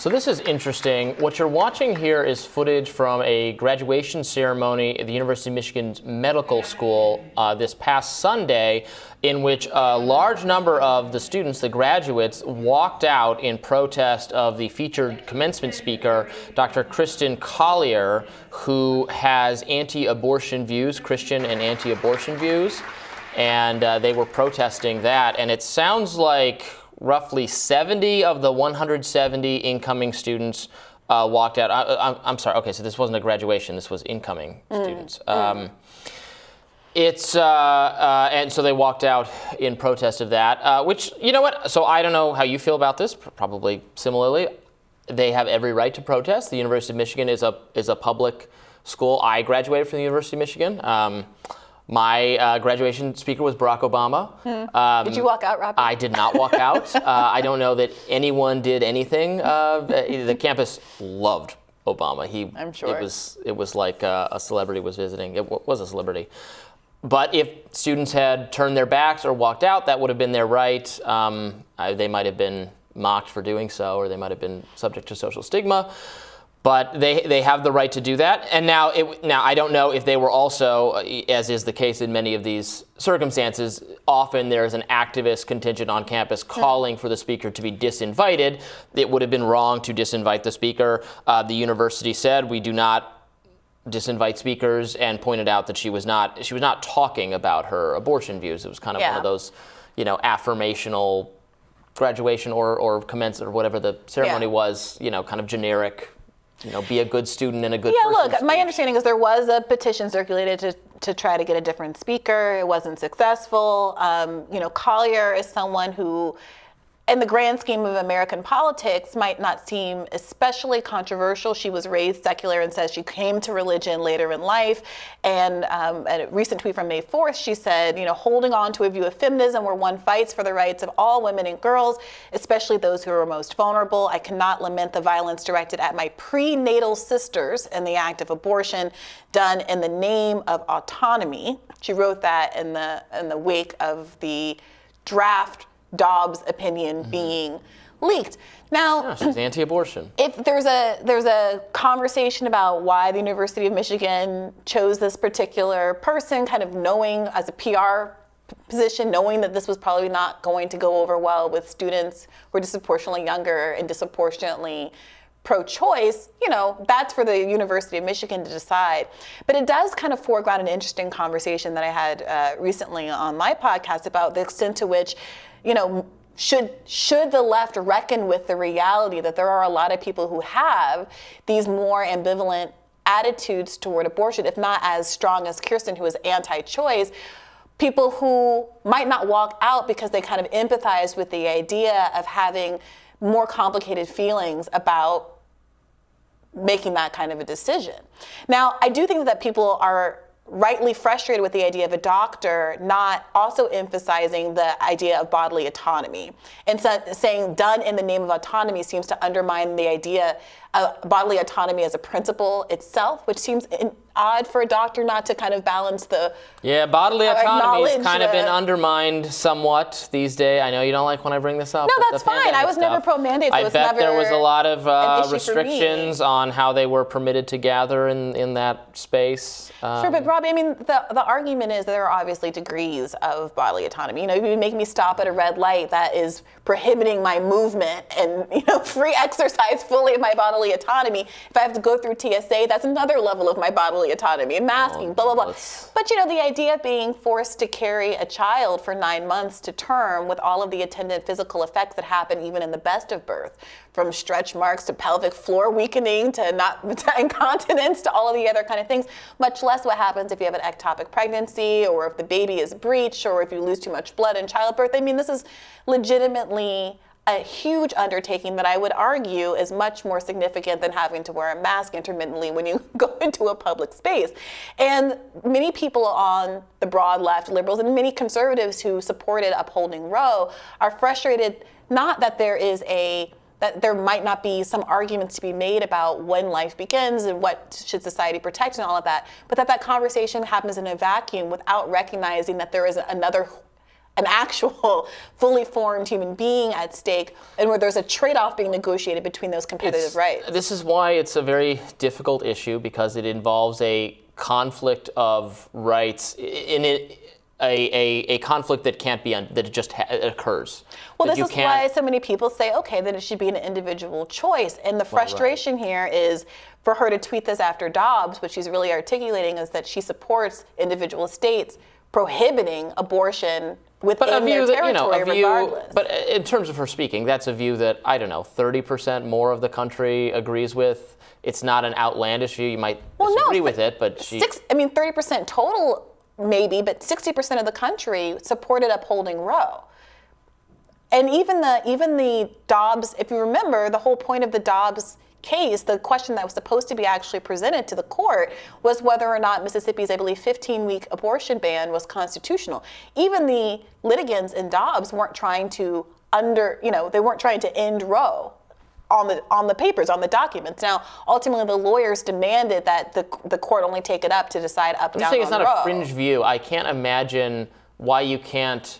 So this is interesting. What you're watching here is footage from a graduation ceremony at the University of Michigan's medical school this past Sunday, in which a large number of the students, the graduates, walked out in protest of the featured commencement speaker, Dr. Kristen Collier, who has anti-abortion views, Christian and anti-abortion views, and they were protesting that. And it sounds like roughly 70 of the 170 incoming students walked out. I'm sorry. Okay, so this wasn't a graduation. This was incoming students. And so they walked out in protest of that, which, you know what? So I don't know how you feel about this, probably similarly. They have every right to protest. The University of Michigan is a public school. I graduated from the University of Michigan. My graduation speaker was Barack Obama. Did you walk out, Robby? I did not walk out. I don't know that anyone did anything. The campus loved Obama. I'm sure. It was like a celebrity was visiting. It was a celebrity. But if students had turned their backs or walked out, that would have been their right. They might have been mocked for doing so, or they might have been subject to social stigma. But they have the right to do that. And now I don't know if they were also, as is the case in many of these circumstances, often there's an activist contingent on campus calling for the speaker to be disinvited. It would have been wrong to disinvite the speaker. The university said we do not disinvite speakers, and pointed out that she was not talking about her abortion views. It was kind of one of those, affirmational graduation or commencement or whatever the ceremony was, kind of generic. Be a good student and a good person. Yeah, look, my understanding is there was a petition circulated to try to get a different speaker. It wasn't successful. Collier is someone who, in the grand scheme of American politics, might not seem especially controversial. She was raised secular and says she came to religion later in life. And a recent tweet from May 4th, she said, holding on to a view of feminism where one fights for the rights of all women and girls, especially those who are most vulnerable. I cannot lament the violence directed at my prenatal sisters in the act of abortion done in the name of autonomy. She wrote that in the wake of the draft Dobbs opinion being leaked. Now, she's anti-abortion. If there's a conversation about why the University of Michigan chose this particular person, kind of knowing as a PR position, knowing that this was probably not going to go over well with students who are disproportionately younger and disproportionately pro-choice, that's for the University of Michigan to decide. But it does kind of foreground an interesting conversation that I had recently on my podcast about the extent to which should the left reckon with the reality that there are a lot of people who have these more ambivalent attitudes toward abortion, if not as strong as Kirsten, who is anti-choice, people who might not walk out because they kind of empathize with the idea of having more complicated feelings about making that kind of a decision. Now, I do think that people are rightly frustrated with the idea of a doctor not also emphasizing the idea of bodily autonomy. And so saying done in the name of autonomy seems to undermine the idea of bodily autonomy as a principle itself, which seems odd for a doctor not to kind of balance the... Yeah, bodily autonomy has kind of been undermined somewhat these days. I know you don't like when I bring this up. No, that's fine. I was never pro-mandate, so I bet there was a lot of restrictions on how they were permitted to gather in that space. Sure, but Robby, the argument is that there are obviously degrees of bodily autonomy. If you make me stop at a red light, that is prohibiting my movement and free exercise fully of my bodily autonomy. If I have to go through TSA, that's another level of my bodily autonomy, and masking, blah, blah, blah. But the idea of being forced to carry a child for 9 months to term with all of the attendant physical effects that happen even in the best of birth, from stretch marks to pelvic floor weakening to incontinence to all of the other kind of things, much less what happens if you have an ectopic pregnancy or if the baby is breech or if you lose too much blood in childbirth. This is legitimately a huge undertaking that I would argue is much more significant than having to wear a mask intermittently when you go into a public space. And many people on the broad left, liberals, and many conservatives who supported upholding Roe are frustrated, not that that there might not be some arguments to be made about when life begins and what should society protect and all of that, but that conversation happens in a vacuum without recognizing that there is an actual fully formed human being at stake, and where there's a trade-off being negotiated between those competitive rights. This is why it's a very difficult issue, because it involves a conflict of rights in it. A conflict that can't be that it just occurs. Well, this is why so many people say, okay, then it should be an individual choice. And the frustration here is for her to tweet this after Dobbs, what she's really articulating is that she supports individual states prohibiting abortion within their territory, regardless. But in terms of her speaking, that's a view that, I don't know, 30% more of the country agrees with. It's not an outlandish view. You might disagree with it, but 30% total. Maybe, but 60% of the country supported upholding Roe. And even the Dobbs, if you remember, the whole point of the Dobbs case, the question that was supposed to be actually presented to the court was whether or not Mississippi's, I believe, 15-week abortion ban was constitutional. Even the litigants in Dobbs weren't trying to they weren't trying to end Roe on the papers, on the documents. Now, ultimately, the lawyers demanded that the court only take it up to decide up, down, on Roe. It's not a fringe view. I can't imagine why you can't,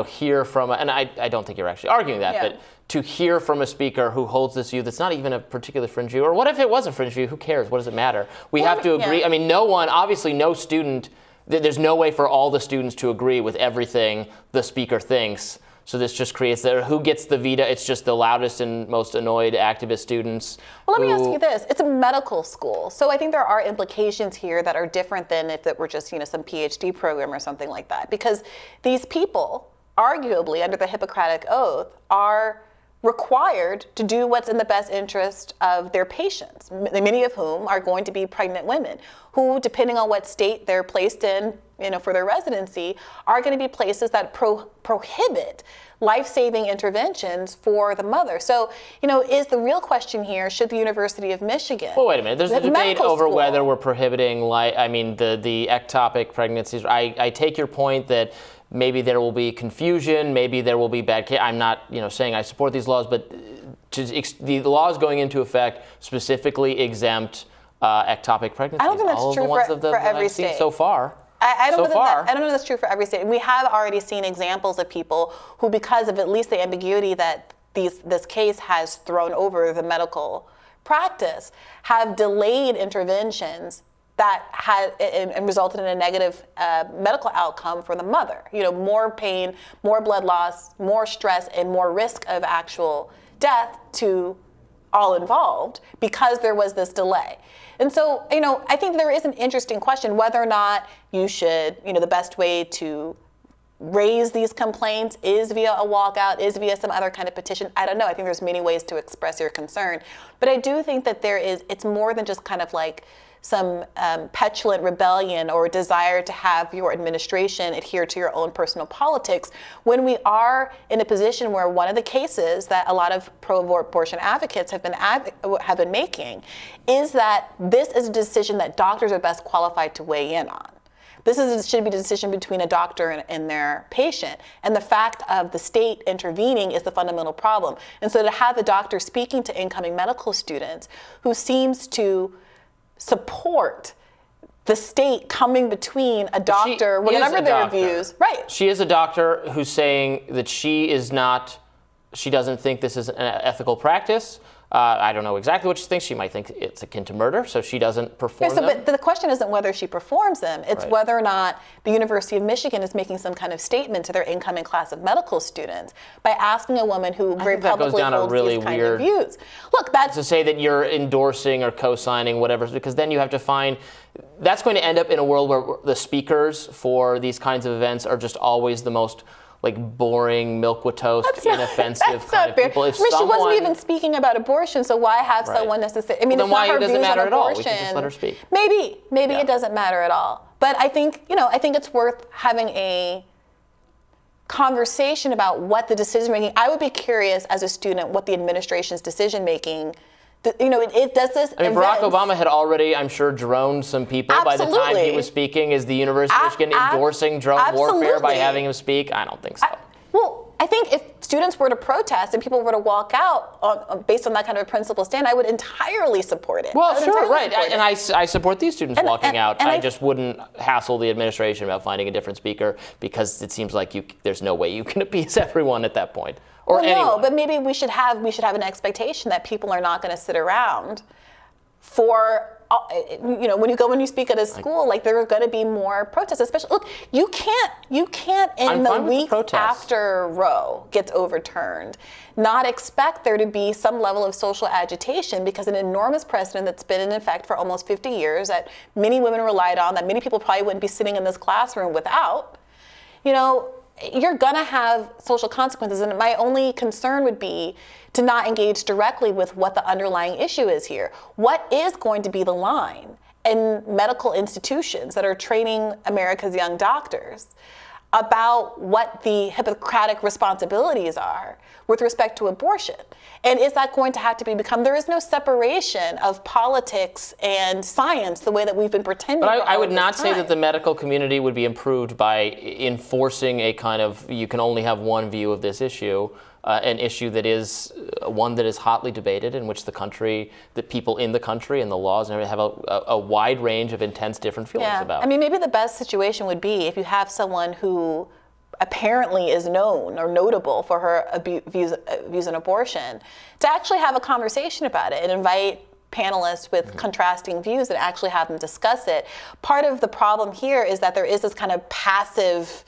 hear from, and I don't think you're actually arguing that, but to hear from a speaker who holds this view that's not even a particular fringe view, or what if it was a fringe view? Who cares? What does it matter? We have to agree. I mean, no student, there's no way for all the students to agree with everything the speaker thinks. So this just creates who gets the veto. It's just the loudest and most annoyed activist students. Well, let me ask you this. It's a medical school. So I think there are implications here that are different than if it were just, some PhD program or something like that. Because these people, arguably under the Hippocratic Oath, are required to do what's in the best interest of their patients, many of whom are going to be pregnant women who, depending on what state they're placed in, for their residency, are going to be places that prohibit life-saving interventions for the mother. So, is the real question here, should the University of Michigan... Well, wait a minute. There's a debate over whether we're prohibiting, the ectopic pregnancies. I take your point that maybe there will be confusion, maybe there will be bad case. I'm not, saying I support these laws, but the laws going into effect specifically exempt ectopic pregnancies. I don't think that's true for every state so far. I don't know that's true for every state. We have already seen examples of people who, because of at least the ambiguity that this case has thrown over the medical practice, have delayed interventions that had and resulted in a negative medical outcome for the mother. More pain, more blood loss, more stress, and more risk of actual death to all involved because there was this delay. And so, I think there is an interesting question whether or not you should, the best way to raise these complaints is via a walkout, is via some other kind of petition. I don't know. I think there's many ways to express your concern. But I do think that it's more than just kind of like some petulant rebellion or desire to have your administration adhere to your own personal politics, when we are in a position where one of the cases that a lot of pro-abortion advocates have been making is that this is a decision that doctors are best qualified to weigh in on. Should be a decision between a doctor and their patient. And the fact of the state intervening is the fundamental problem. And so to have the doctor speaking to incoming medical students who seems to support the state coming between a doctor, whatever their views. Right. She is a doctor who's saying that she doesn't think this is an ethical practice. I don't know exactly what she thinks. She might think it's akin to murder, so she doesn't perform them. But the question isn't whether she performs them. It's whether or not the University of Michigan is making some kind of statement to their incoming class of medical students by asking a woman who very publicly holds these kind of views. Look, that's to say that you're endorsing or co-signing whatever, because then you have to find that's going to end up in a world where the speakers for these kinds of events are just always the most boring, milquetoast, inoffensive kind of people. She wasn't even speaking about abortion, so why have someone necessarily? Then it's not her does it views matter on at all? abortion. We can just let her speak. Maybe it doesn't matter at all. But I think it's worth having a conversation about what the decision making. I would be curious as a student what the administration's decision making. It does this. Barack Obama had already, I'm sure, droned some people by the time he was speaking. Is the University of Michigan endorsing drone warfare by having him speak? I don't think so. I think if students were to protest and people were to walk out based on that kind of a principled stand, I would entirely support it. Well, sure, right. And I support these students walking out. And I just wouldn't hassle the administration about finding a different speaker, because it seems like there's no way you can appease everyone at that point. Or anyone. No, but maybe we should have an expectation that people are not going to sit around for. When you speak at a school, like, there are going to be more protests. Especially, look, you can't in the weeks after Roe gets overturned, not expect there to be some level of social agitation, because an enormous precedent that's been in effect for almost 50 years, that many women relied on, that many people probably wouldn't be sitting in this classroom without, you're going to have social consequences. And my only concern would be to not engage directly with what the underlying issue is here. What is going to be the line in medical institutions that are training America's young doctors about what the Hippocratic responsibilities are with respect to abortion? And is that going to have to become, there is no separation of politics and science the way that we've been pretending. But I would not say that the medical community would be improved by enforcing a kind of, you can only have one view of this issue, an issue that is one that is hotly debated, in which the people in the country and the laws and everything have a wide range of intense different feelings about. I mean, maybe the best situation would be if you have someone who apparently is known or notable for her views on abortion, to actually have a conversation about it and invite panelists with contrasting views and actually have them discuss it. Part of the problem here is that there is this kind of passive,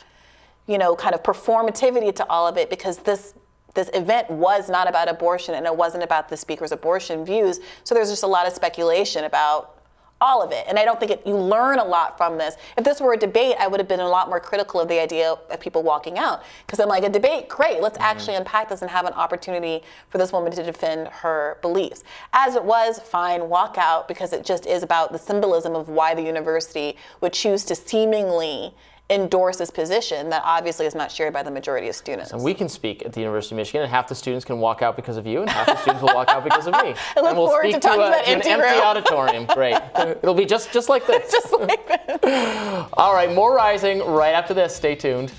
kind of performativity to all of it, because this event was not about abortion and it wasn't about the speaker's abortion views. So there's just a lot of speculation about all of it. And I don't think you learn a lot from this. If this were a debate, I would have been a lot more critical of the idea of people walking out. Because I'm like, a debate, great, let's actually unpack this and have an opportunity for this woman to defend her beliefs. As it was, fine, walk out, because it just is about the symbolism of why the university would choose to seemingly endorse this position that obviously is not shared by the majority of students. And we can speak at the University of Michigan, and half the students can walk out because of you, and half the students will walk out because of me. I look forward to talking about an empty auditorium. Great. It'll be just like this. Just like this. All right, more Rising right after this. Stay tuned.